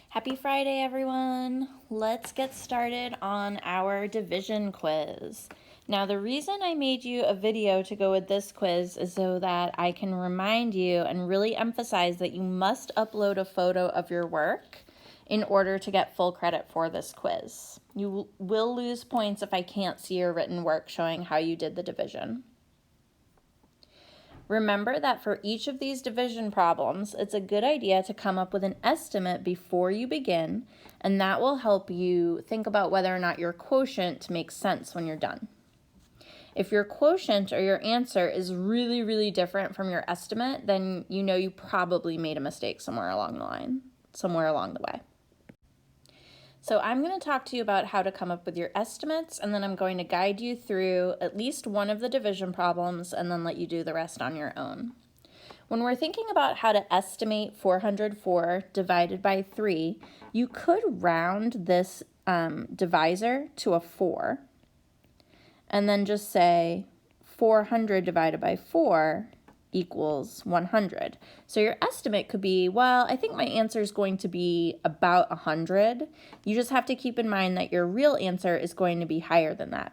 Happy Friday, everyone. Let's get started on our division quiz. Now, the reason I made you a video to go with this quiz is so that I can remind you and really emphasize that you must upload a photo of your work in order to get full credit for this quiz. You will lose points if I can't see your written work showing how you did the division. Remember that for each of these division problems, it's a good idea to come up with an estimate before you begin, and that will help you think about whether or not your quotient makes sense when you're done. If your quotient or your answer is really different from your estimate, then you know you probably made a mistake somewhere along the way. So I'm going to talk to you about how to come up with your estimates, and then I'm going to guide you through at least one of the division problems and then let you do the rest on your own. When we're thinking about how to estimate 404 divided by 3, you could round this divisor to a 4 and then just say 400 divided by 4 equals 100. So your estimate could be, well, I think my answer is going to be about 100. You just have to keep in mind that your real answer is going to be higher than that.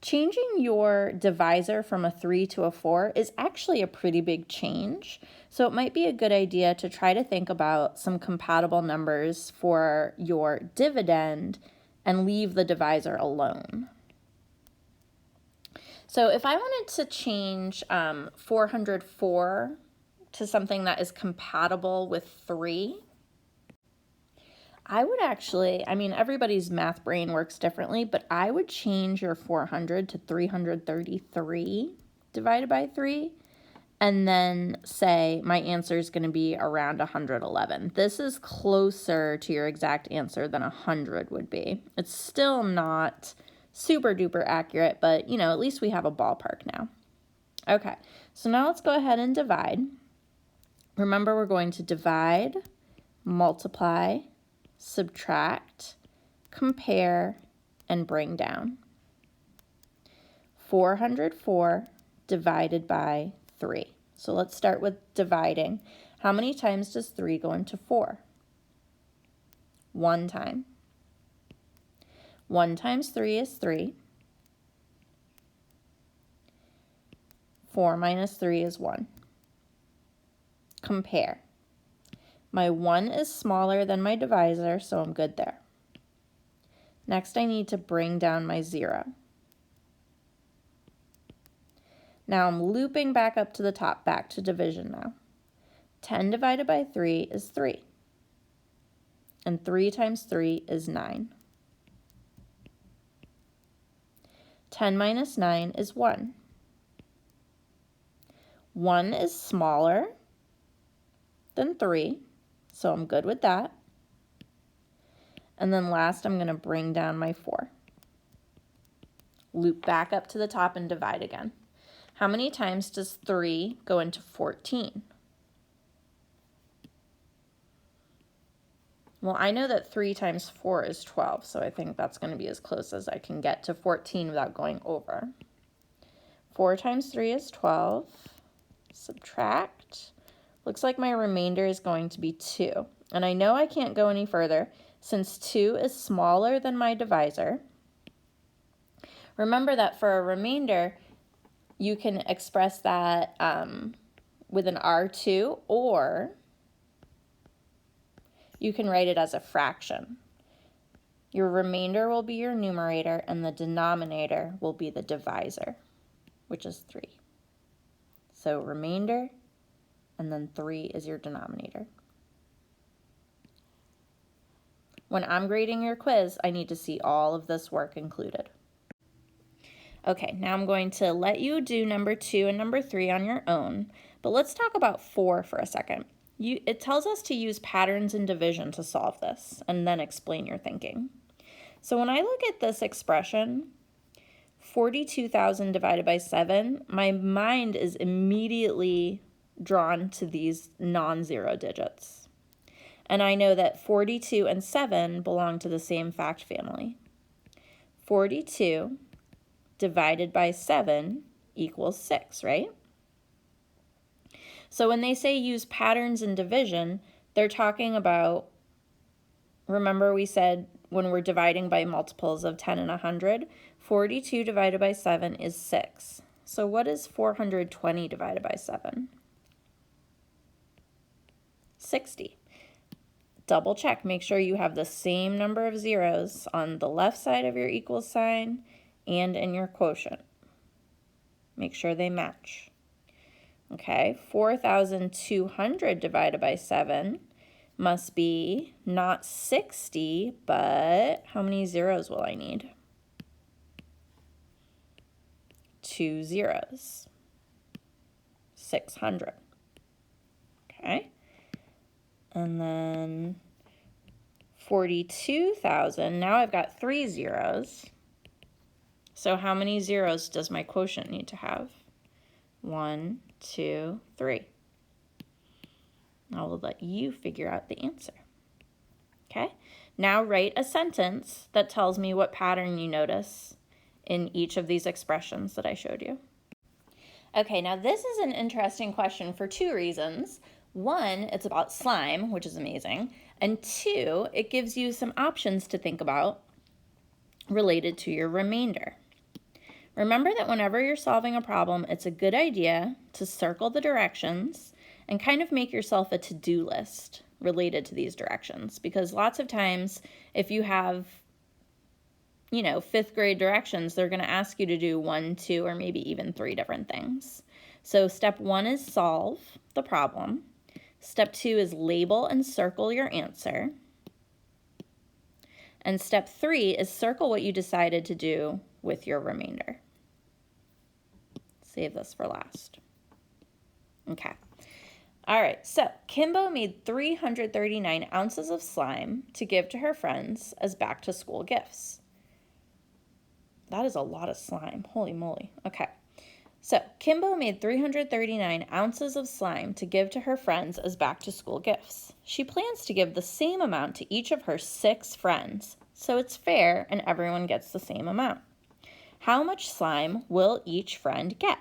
Changing your divisor from a 3 to a 4 is actually a pretty big change. So it might be a good idea to try to think about some compatible numbers for your dividend and leave the divisor alone. So if I wanted to change 404 to something that is compatible with 3, I would actually, everybody's math brain works differently, but I would change your 400 to 333 divided by 3, and then say my answer is going to be around 111. This is closer to your exact answer than 100 would be. It's still not super duper accurate, but at least we have a ballpark now. Okay, so now let's go ahead and divide. Remember, we're going to divide, multiply, subtract, compare, and bring down. 404 divided by 3. So let's start with dividing. How many times does 3 go into 4? 1 time. 1 times 3 is 3. 4 minus 3 is 1. Compare. My 1 is smaller than my divisor, so I'm good there. Next, I need to bring down my 0. Now I'm looping back up to the top, back to division now. 10 divided by 3 is 3. And 3 times 3 is 9. 10 minus 9 is 1. 1 is smaller than 3, so I'm good with that. And then last, I'm going to bring down my 4. Loop back up to the top and divide again. How many times does 3 go into 14? Well, I know that 3 times 4 is 12, so I think that's going to be as close as I can get to 14 without going over. 4 times 3 is 12. Subtract. Looks like my remainder is going to be 2. And I know I can't go any further since 2 is smaller than my divisor. Remember that for a remainder, you can express that with an R2, or you can write it as a fraction. Your remainder will be your numerator, and the denominator will be the divisor, which is 3. So remainder, and then 3 is your denominator. When I'm grading your quiz, I need to see all of this work included. Okay, now I'm going to let you do number 2 and number 3 on your own, but let's talk about 4 for a second. It tells us to use patterns in division to solve this, and then explain your thinking. So when I look at this expression, 42,000 divided by 7, my mind is immediately drawn to these non-zero digits. And I know that 42 and 7 belong to the same fact family. 42 divided by 7 equals 6, right? So when they say use patterns in division, they're talking about remember we said when we're dividing by multiples of 10 and 100, 42 divided by 7 is 6. So what is 420 divided by 7? 60. Double check, make sure you have the same number of zeros on the left side of your equals sign and in your quotient. Make sure they match. Okay, 4,200 divided by 7 must be not 60, but how many zeros will I need? 2 zeros. 600. Okay. And then 42,000. Now I've got 3 zeros. So how many zeros does my quotient need to have? 1, 2, 3. I will let you figure out the answer. Okay, now write a sentence that tells me what pattern you notice in each of these expressions that I showed you. Okay, now this is an interesting question for 2 reasons. 1, it's about slime, which is amazing. And 2, it gives you some options to think about related to your remainder. Remember that whenever you're solving a problem, it's a good idea to circle the directions and kind of make yourself a to-do list related to these directions, because lots of times if you have, 5th grade directions, they're going to ask you to do 1, 2, or maybe even 3 different things. So step 1 is solve the problem. Step 2 is label and circle your answer. And step 3 is circle what you decided to do with your remainder. Save this for last. Okay. All right, so Kimbo made 339 ounces of slime to give to her friends as back-to-school gifts. That is a lot of slime. Holy moly. Okay. So Kimbo made 339 ounces of slime to give to her friends as back-to-school gifts. She plans to give the same amount to each of her 6 friends, so it's fair and everyone gets the same amount. How much slime will each friend get?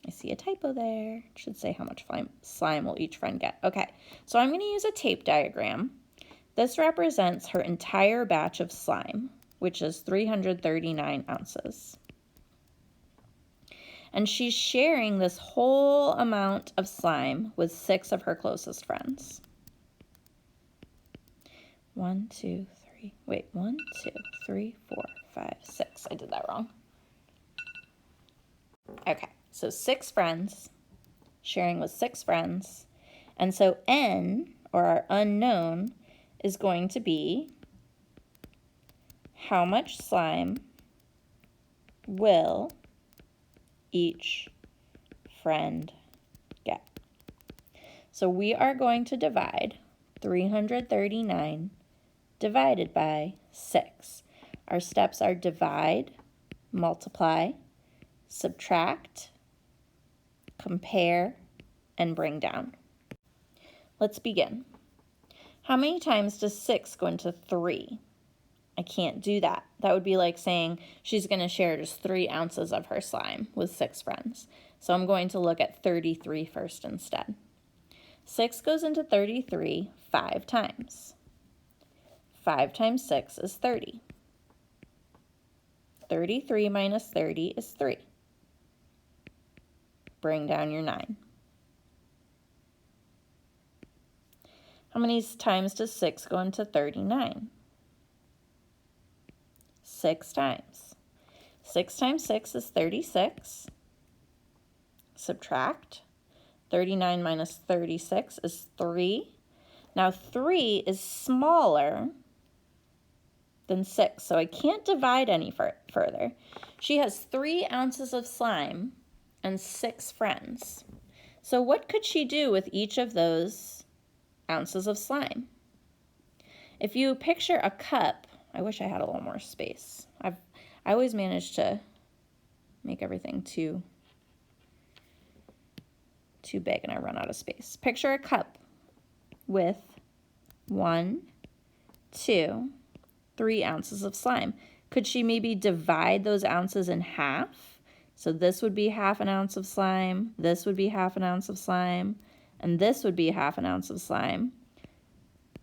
I see a typo there. It should say how much slime will each friend get. Okay, so I'm going to use a tape diagram. This represents her entire batch of slime, which is 339 ounces. And she's sharing this whole amount of slime with 6 of her closest friends. 1, 2, 3. Wait, 1, 2, 3, 4, 5, 6. I did that wrong. Okay. So 6 friends, sharing with 6 friends. And so N, or our unknown, is going to be how much slime will each friend get. So we are going to divide 339 divided by 6. Our steps are divide, multiply, subtract, compare, and bring down. Let's begin. How many times does 6 go into 3? I can't do that. That would be like saying she's going to share just 3 ounces of her slime with 6 friends. So I'm going to look at 33 first instead. 6 goes into 33 5 times. 5 times 6 is 30. 33 minus 30 is 3. Bring down your 9. How many times does 6 go into 39? 6 times. 6 times 6 is 36. Subtract. 39 minus 36 is 3. Now 3 is smaller than 6, so I can't divide any further. She has 3 ounces of slime and 6 friends. So what could she do with each of those ounces of slime? If you picture a cup, I wish I had a little more space. I always manage to make everything too big and I run out of space. Picture a cup with 1, 2, 3 ounces of slime. Could she maybe divide those ounces in half? So this would be half an ounce of slime, this would be half an ounce of slime, and this would be half an ounce of slime.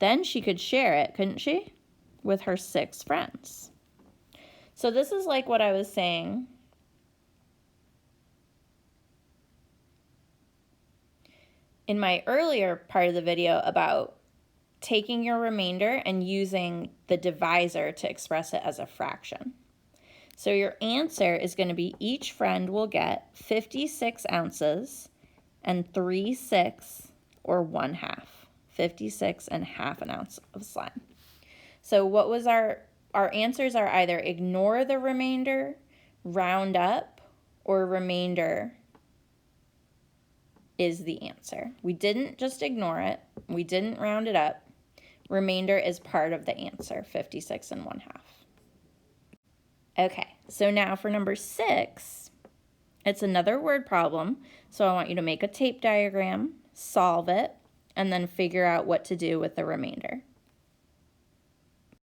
Then she could share it, couldn't she? With her 6 friends. So this is like what I was saying in my earlier part of the video about taking your remainder and using the divisor to express it as a fraction. So your answer is going to be each friend will get 56 ounces and 3/6 or 1/2. 56 and half an ounce of slime. So what was our answers are either ignore the remainder, round up, or remainder is the answer. We didn't just ignore it. We didn't round it up. Remainder is part of the answer, 56 and 1/2. Okay, so now for number 6, it's another word problem. So I want you to make a tape diagram, solve it, and then figure out what to do with the remainder.